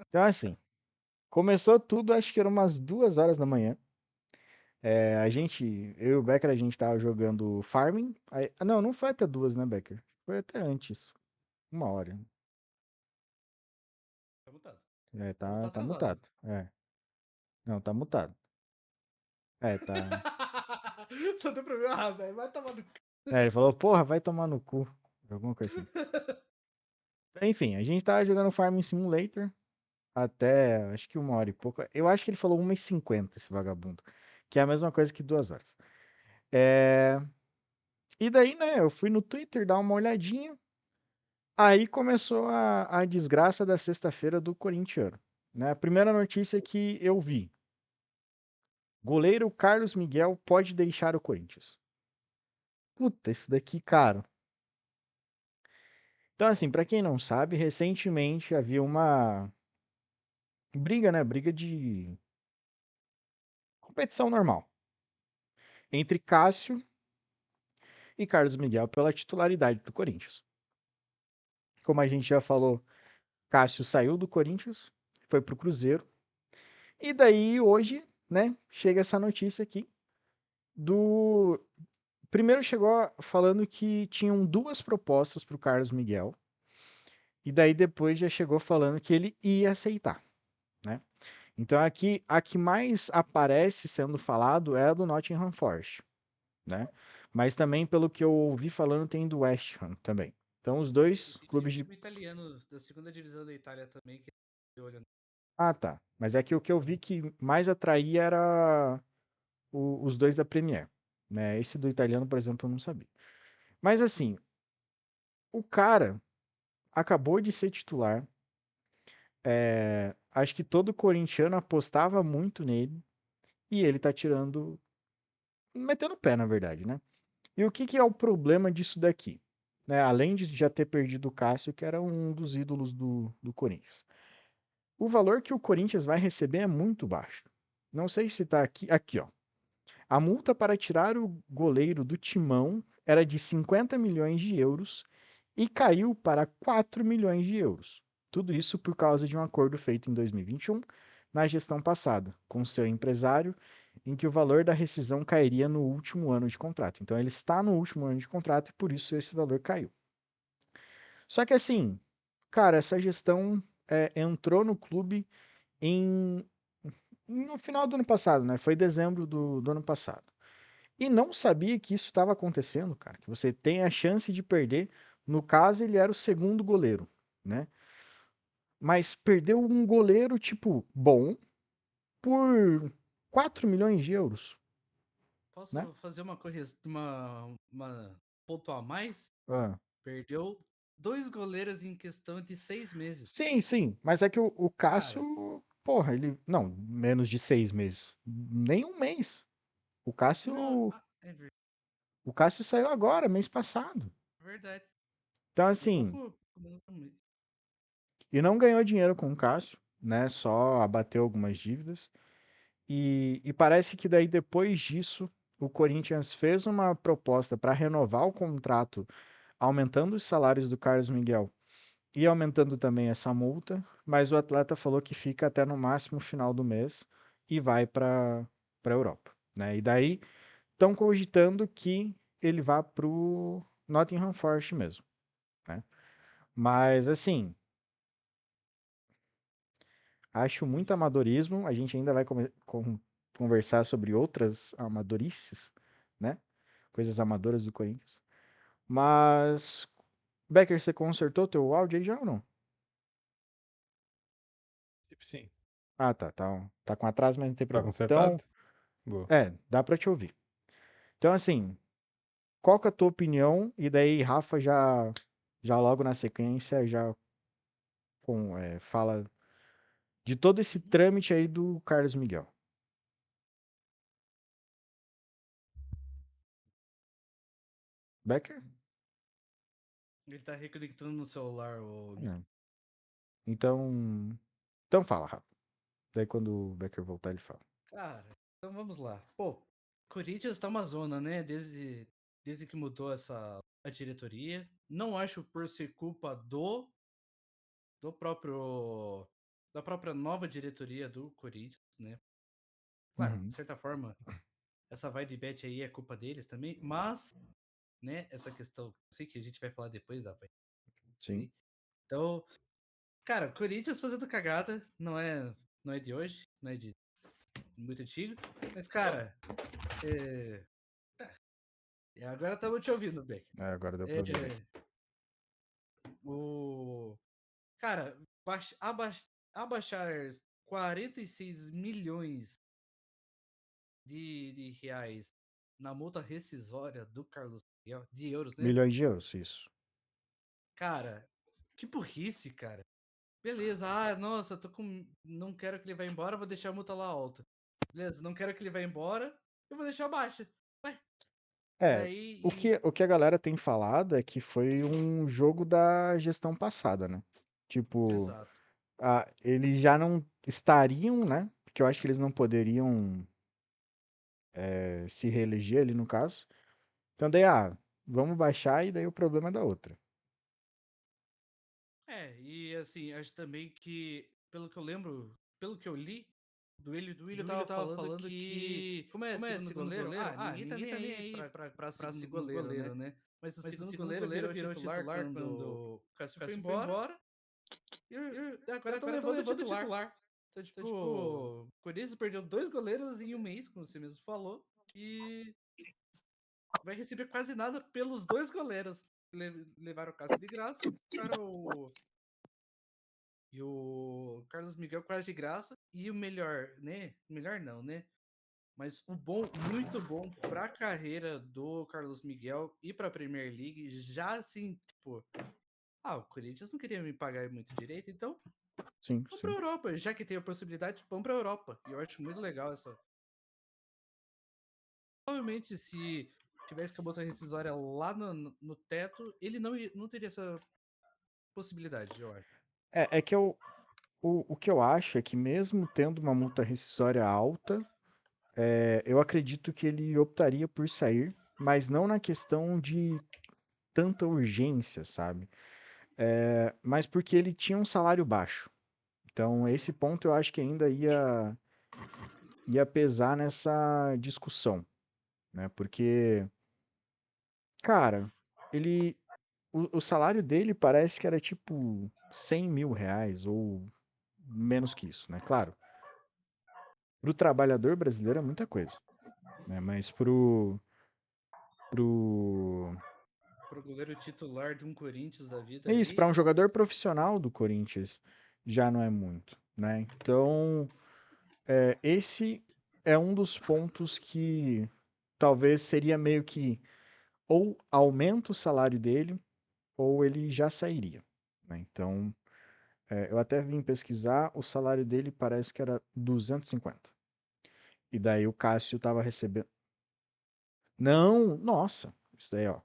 Então, assim, começou tudo, acho que era umas 2 horas da manhã. Eu e o Becker, a gente tava jogando Farming. Não, não foi até 2, né, Becker? Foi até antes. 1 hora. Tá mutado. Ou tá Tá atrasado. mutado. Não, tá mutado. Tá. Só deu pra ver, velho, vai tomar no c... Ele falou, porra, vai tomar no cu. Alguma coisa assim. Enfim, a gente tava jogando Farming Simulator até, acho que 1 hora e pouco. Eu acho que ele falou 1h50, esse vagabundo. Que é a mesma coisa que 2 horas. É... E daí, né, eu fui no Twitter dar uma olhadinha. Aí começou a desgraça da sexta-feira do corintiano. Né? A primeira notícia que eu vi: goleiro Carlos Miguel pode deixar o Corinthians. Puta, isso daqui, cara. Então, assim, pra quem não sabe, recentemente havia uma briga, né? Briga de competição normal entre Cássio e Carlos Miguel pela titularidade do Corinthians. Como a gente já falou, Cássio saiu do Corinthians, foi pro Cruzeiro. E daí, hoje, né, chega essa notícia aqui do. Primeiro chegou falando que tinham duas propostas para o Carlos Miguel, e daí depois já chegou falando que ele ia aceitar, né? Então aqui a que mais aparece sendo falado é a do Nottingham Forest, né? Mas também pelo que eu ouvi falando tem do West Ham também. Então os E dois tem um clubes de. time italiano da segunda divisão da Itália também que tá olhando. Ah, tá. Mas é que o que eu vi que mais atraía era os dois da Premier, né? Esse do italiano, por exemplo, eu não sabia. Mas assim, o cara acabou de ser titular. Acho que todo corintiano apostava muito nele e ele tá tirando, metendo o pé, na verdade, né? E o que que é o problema disso daqui? Né? Além de já ter perdido o Cássio, que era um dos ídolos do Corinthians. O valor que o Corinthians vai receber é muito baixo. Não sei se tá aqui. Aqui, ó. A multa para tirar o goleiro do Timão era de 50 milhões de euros e caiu para 4 milhões de euros. Tudo isso por causa de um acordo feito em 2021, na gestão passada, com seu empresário, em que o valor da rescisão cairia no último ano de contrato. Então ele está no último ano de contrato e por isso esse valor caiu. Só que assim, cara, essa gestão entrou no clube em, no final do ano passado, né? Foi dezembro do ano passado. E não sabia que isso estava acontecendo, cara. Que você tem a chance de perder. No caso, ele era o segundo goleiro, né? Mas perdeu um goleiro, tipo, bom, por 4 milhões de euros, né? Posso fazer uma correção, uma ponto a mais? Ah. Perdeu dois goleiros em questão de 6 meses. Sim, sim. Mas é que o Cara, Cássio, porra, ele. Não, menos de 6 meses. Nem um mês. O não, Cássio. O Cássio saiu agora, mês passado. verdade. Então, Um assim. pouco. E não ganhou dinheiro com o Cássio, né? Só abateu algumas dívidas. E parece que daí depois disso, o Corinthians fez uma proposta para renovar o contrato, aumentando os salários do Carlos Miguel e aumentando também essa multa, mas o atleta falou que fica até no máximo final do mês e vai para a Europa, né? E daí estão cogitando que ele vá pro Nottingham Forest mesmo, né? Mas assim, acho muito amadorismo. A gente ainda vai conversar sobre outras amadorices, né? Coisas amadoras do Corinthians. Mas, Becker, você consertou teu áudio aí já ou não? Tipo, sim. Ah, tá. Tá com atraso, mas não tem Tá problema. Então, consertado? Boa. dá pra te ouvir. Então, assim, qual que é a tua opinião? E daí, Rafa já logo na sequência, já fala de todo esse trâmite aí do Carlos Miguel. Becker? Ele tá reconectando no celular, o Não. Então fala, Rafa. Daí quando o Becker voltar, ele fala. Cara, então vamos lá. Pô, Corinthians tá uma zona, né? Desde que mudou a diretoria. Não acho por ser culpa do próprio. da própria nova diretoria do Corinthians, né? Claro, de certa forma, essa vai de bet aí é culpa deles também, mas, né, essa questão, sei que a gente vai falar depois da vai. Sim. Então, cara, Corinthians fazendo cagada não é de hoje, não é de muito antigo, mas, cara, agora estamos te ouvindo, Beck. Agora deu pra ouvir. Cara, abaixar 46 milhões de reais na multa rescisória do Carlos Miguel, de euros, né? Milhões de euros, isso. Cara, que burrice, cara. Beleza, nossa, tô com. Não quero que ele vá embora, vou deixar a multa lá alta. Beleza, não quero que ele vá embora, eu vou deixar baixa. Ué, daí. O que a galera tem falado é que foi um jogo da gestão passada, né? Tipo, Exato. eles já não estariam, né? Porque eu acho que eles não poderiam se reeleger ali no caso. Então daí, vamos baixar e daí o problema é da outra. E assim, acho também que, pelo que eu lembro, pelo que eu li, do Willio Duílio tava falando que, como é segundo goleiro, ninguém tá nem aí pra segundo goleiro, né? Mas o segundo goleiro virou titular quando o Cássio foi embora e agora tá levando o titular. Então, tipo, o Corinthians perdeu 2 goleiros em um mês, como você mesmo falou, e vai receber quase nada pelos 2 goleiros. Levaram o Cássio de graça, e o Carlos Miguel quase de graça. E o melhor, né? Melhor não, né? Mas o bom, muito bom pra carreira do Carlos Miguel e pra Premier League, já assim, tipo, o Corinthians não queria me pagar muito direito, então Sim, vamos pra sim. Europa. Já que tem a possibilidade, vamos pra Europa. E eu acho muito legal essa. Provavelmente, se tivesse com a multa rescisória lá no teto, ele não teria essa possibilidade, eu acho. É que o que eu acho é que mesmo tendo uma multa rescisória alta, eu acredito que ele optaria por sair, mas não na questão de tanta urgência, sabe? Mas porque ele tinha um salário baixo. Então, esse ponto eu acho que ainda ia pesar nessa discussão, né? Porque, cara, ele, o salário dele parece que era tipo 100 mil reais ou menos que isso, né? Claro, pro trabalhador brasileiro é muita coisa, né? Mas pro... Pro goleiro titular de um Corinthians da vida É isso, para um aí. jogador profissional do Corinthians já não é muito, né? Então, esse é um dos pontos que talvez seria meio que ou aumenta o salário dele ou ele já sairia, né? Então, eu até vim pesquisar, o salário dele parece que era 250. E daí o Cássio tava recebendo. Não, nossa, isso daí, ó.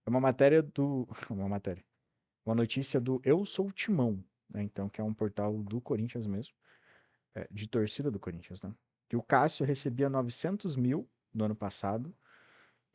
É uma matéria do. Uma matéria. Uma notícia do Eu Sou Timão, né? Então, que é um portal do Corinthians mesmo. De torcida do Corinthians, né? Que o Cássio recebia 900 mil no ano passado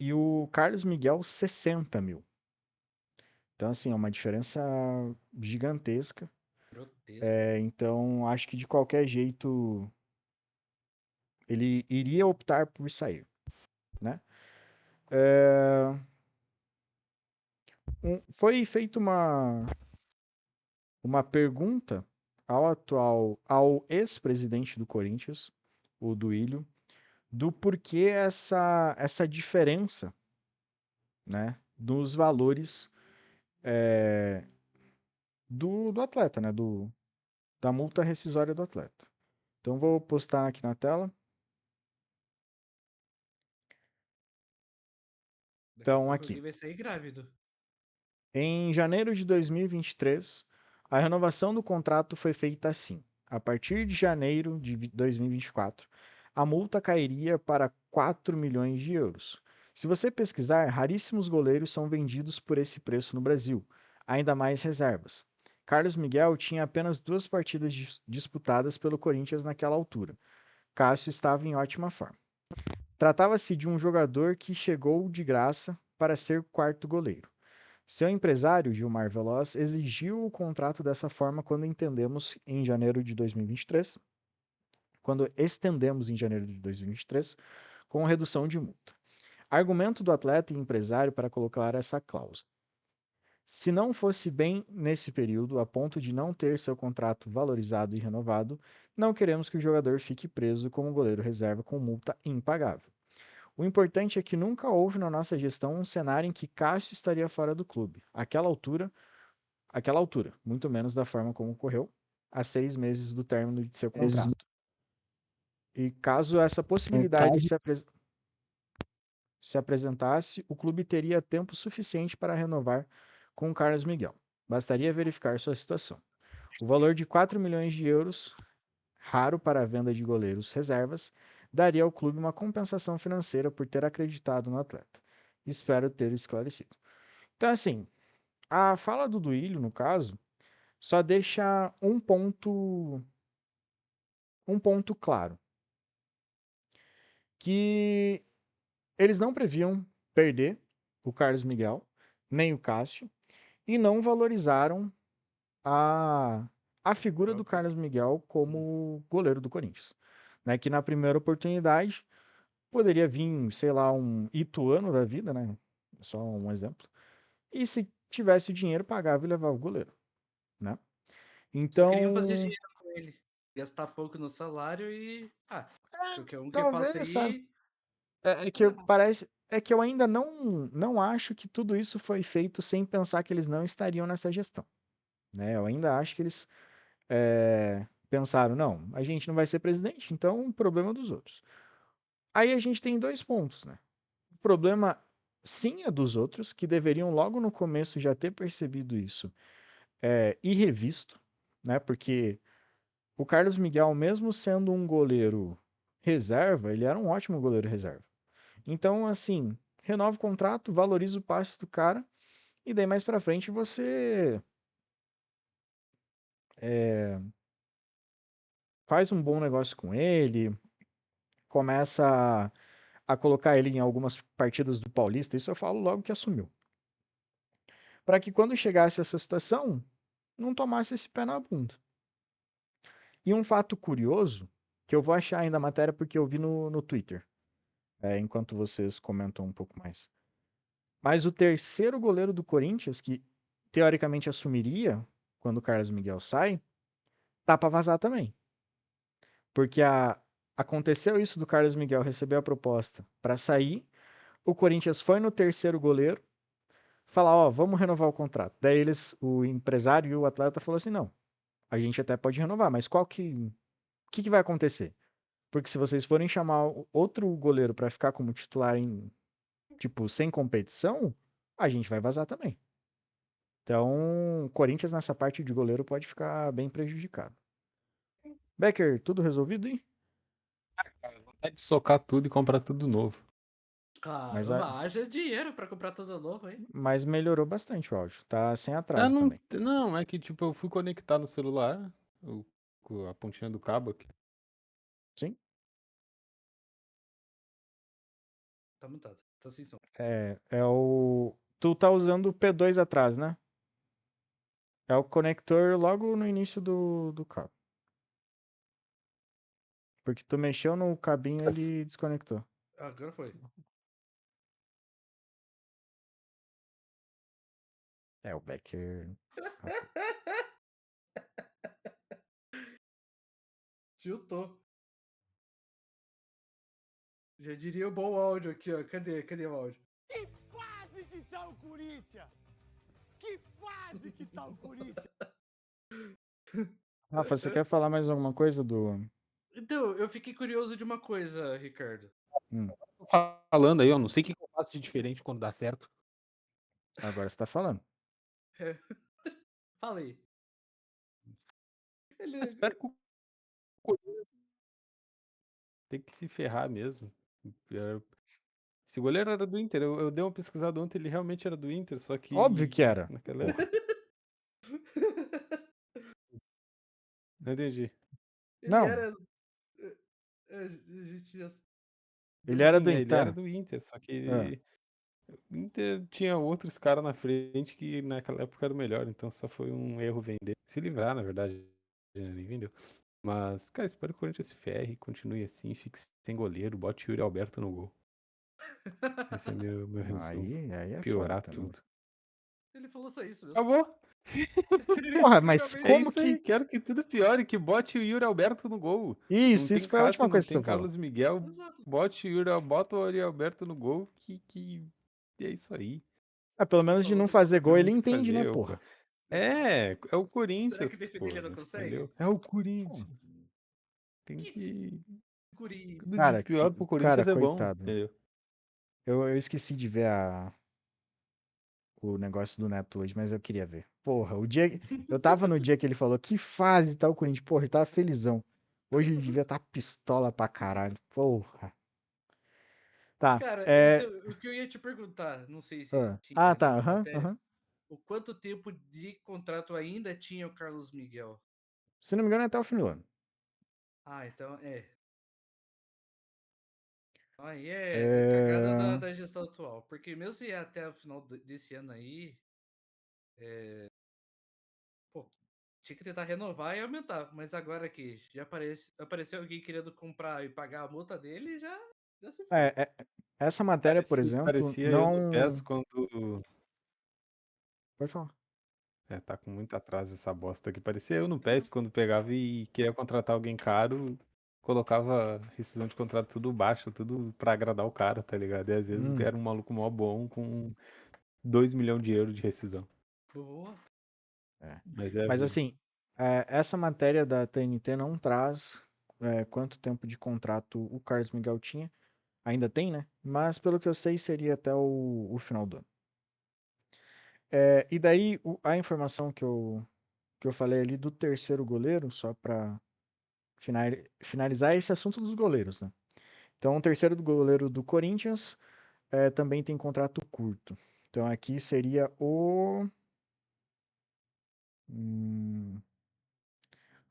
e o Carlos Miguel 60 mil. Então, assim, é uma diferença gigantesca. Grotesco. Então, acho que de qualquer jeito ele iria optar por sair, né? Foi feita uma pergunta ao ex-presidente do Corinthians, o Duílio, do porquê essa diferença, né, dos valores do atleta, né, da multa rescisória do atleta. Então vou postar aqui na tela. Daqui a Então pouco alguém aqui, vai sair grávido. em janeiro de 2023, a renovação do contrato foi feita assim. A partir de janeiro de 2024, a multa cairia para 4 milhões de euros. Se você pesquisar, raríssimos goleiros são vendidos por esse preço no Brasil, ainda mais reservas. Carlos Miguel tinha apenas 2 partidas disputadas pelo Corinthians naquela altura. Cássio estava em ótima forma. Tratava-se de um jogador que chegou de graça para ser quarto goleiro. Seu empresário, Gilmar Veloz, exigiu o contrato dessa forma quando entendemos em janeiro de 2023, quando estendemos em janeiro de 2023, com redução de multa. Argumento do atleta e empresário para colocar essa cláusula. Se não fosse bem nesse período, a ponto de não ter seu contrato valorizado e renovado, não queremos que o jogador fique preso como goleiro reserva com multa impagável. O importante é que nunca houve na nossa gestão um cenário em que Cássio estaria fora do clube. Aquela altura, muito menos da forma como ocorreu, há 6 meses do término de seu contrato. E caso essa possibilidade se apresentasse, o clube teria tempo suficiente para renovar com o Carlos Miguel. Bastaria verificar sua situação. O valor de 4 milhões de euros, raro para a venda de goleiros reservas, daria ao clube uma compensação financeira por ter acreditado no atleta. Espero ter esclarecido. Então, assim, a fala do Duílio, no caso, só deixa um ponto claro, que eles não previam perder o Carlos Miguel, nem o Cássio, e não valorizaram a, a figura do Carlos Miguel como goleiro do Corinthians. Né, que na primeira oportunidade poderia vir, sei lá, um Ituano da vida, né? Só um exemplo. E se tivesse o dinheiro, pagava e levava o goleiro, né? Só queriam fazer Então, dinheiro com ele. Gastar pouco no salário e. Qualquer um que passa talvez, sabe? aí. É que eu ainda não acho que tudo isso foi feito sem pensar que eles não estariam nessa gestão. Né? Eu ainda acho que eles pensaram, não, a gente não vai ser presidente, então o problema é dos outros. Aí a gente tem 2 pontos, né? O problema sim é dos outros, que deveriam logo no começo já ter percebido isso e revisto, né? Porque o Carlos Miguel, mesmo sendo um goleiro reserva, ele era um ótimo goleiro reserva. Então, assim, renova o contrato, valoriza o passe do cara, e daí mais pra frente você faz um bom negócio com ele, começa a colocar ele em algumas partidas do Paulista, isso eu falo logo que assumiu. Para que quando chegasse essa situação, não tomasse esse pé na bunda. E um fato curioso, que eu vou achar ainda a matéria porque eu vi no Twitter, enquanto vocês comentam um pouco mais. Mas o terceiro goleiro do Corinthians, que teoricamente assumiria quando o Carlos Miguel sai, tá para vazar também. Porque aconteceu isso do Carlos Miguel receber a proposta para sair, o Corinthians foi no terceiro goleiro, falar, ó, vamos renovar o contrato. Daí o empresário e o atleta falou assim, não, a gente até pode renovar, mas que vai acontecer? Porque se vocês forem chamar outro goleiro para ficar como titular tipo, sem competição, a gente vai vazar também. Então, o Corinthians nessa parte de goleiro pode ficar bem prejudicado. Becker, tudo resolvido, hein? Cara, vontade de socar tudo e comprar tudo novo. Mas, Caramba, haja dinheiro pra comprar tudo novo, hein? mas melhorou bastante o áudio. Tá sem Ah, atraso não, também. não, é que tipo, eu fui conectar no celular, com a pontinha do cabo aqui. Sim? Tá mutado. Tá sem som. É o. Tu tá usando o P2 atrás, né? É o conector logo no início do cabo. Porque tu mexeu no cabinho e ele desconectou. Agora foi. É, o Becker. Tiltou. Já diria o bom áudio aqui, ó. Cadê o áudio? Que fase que tá o Corinthians! Que fase que tá o Corinthians! Rafa, você quer falar mais alguma coisa do. Então, eu fiquei curioso de uma coisa, Ricardo. Hum, Tô falando aí, eu não sei o que eu faço de diferente quando dá certo. agora você tá falando. Falei. Mas Ele. espero que o goleiro tem que se ferrar mesmo. Esse goleiro era do Inter. Eu dei uma pesquisada ontem, ele realmente era do Inter, só Óbvio que que era. naquela Porra. época. Não entendi. Ele Não, era. A gente já. ele era Sim, do ele era Inter. do Inter, só Ah, que O Inter tinha outros caras na frente que naquela época era o melhor, então só foi um erro vender. Se livrar, na verdade, né, nem vendeu. Mas, cara, espero que o Corinthians se ferre, continue assim, fique sem goleiro, bote o Yuri Alberto no gol. Esse é meu resumo. Aí é foda Piorar também. tudo. Ele falou só isso mesmo. Acabou. Porra, mas Literalmente. É como isso aí, que. quero que tudo piore, que bote o Yuri Alberto no gol. Não Isso tem foi a última Cássio, não coisa que tem você falou. Carlos Miguel, Exato. bota o Yuri Alberto no gol, que é isso aí. Ah, pelo Ele menos de falou não do São fazer gol, Não ele tem o que entende, né, fazer, porra? é o Será que Corinthians, defender pô, ele não consegue? entendeu? É o Pô, Corinthians. Tem Que que. guri. Tudo de pior pro Cara, Corinthians é bom, coitado. entendeu? Eu esqueci de ver o negócio do Neto hoje, mas eu queria ver. Porra, eu tava no dia que ele falou que fase tá o Corinthians. Porra, ele tava felizão. Hoje ele devia estar pistola pra caralho. Porra. Tá, Cara, o que eu ia te perguntar, não sei se tinha ali tá, na aham, matéria, aham. o quanto tempo de contrato ainda tinha o Carlos Miguel? Se não me engano, é até o fim do ano. Ah, então é. Aí é cagada É... da gestão atual. Porque mesmo se é até o final desse ano aí, pô, tinha que tentar renovar e aumentar. Mas agora que já apareceu alguém querendo comprar e pagar a multa dele, já se foi. é, é- Essa matéria, por Parecia, exemplo, parecia eu no PES não. quando. Pode falar. É, tá com muito atraso essa bosta aqui. Parecia eu no PES quando pegava e queria contratar alguém caro, colocava rescisão de contrato tudo baixo, tudo pra agradar o cara, tá ligado? E às vezes Hum, era um maluco mó bom com 2 milhões de euros de rescisão. Boa. é. Mas é a Mas vida. assim, essa matéria da TNT não traz quanto tempo de contrato o Carlos Miguel tinha. Ainda tem, né? Mas pelo que eu sei, seria até o final do ano. E daí, a informação que eu falei ali do terceiro goleiro, só para finalizar esse assunto dos goleiros, né? Então, o terceiro goleiro do Corinthians também tem contrato curto. Então, aqui seria o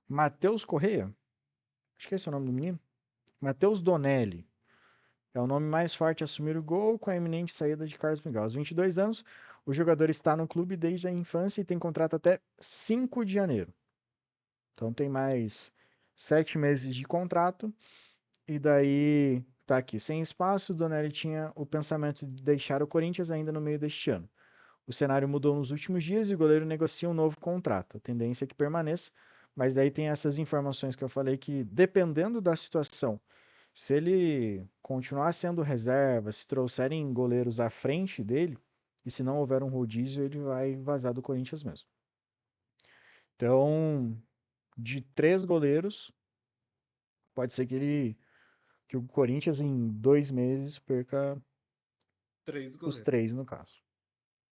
Matheus Correia. Acho que esse é o nome do menino. Matheus Donelli. É o nome mais forte a assumir o gol com a iminente saída de Carlos Miguel. Aos 22 anos, o jogador está no clube desde a infância e tem contrato até 5 de janeiro. Então tem mais 7 meses de contrato. E daí, tá aqui, sem espaço, o Donelli tinha o pensamento de deixar o Corinthians ainda no meio deste ano. O cenário mudou nos últimos dias e o goleiro negocia um novo contrato. A tendência é que permaneça, mas daí tem essas informações que eu falei que, dependendo da situação, se ele continuar sendo reserva, se trouxerem goleiros à frente dele, e se não houver um rodízio, ele vai vazar do Corinthians mesmo. Então, de 3 goleiros, pode ser que o Corinthians em 2 meses perca 3 os goleiros. 3 no caso.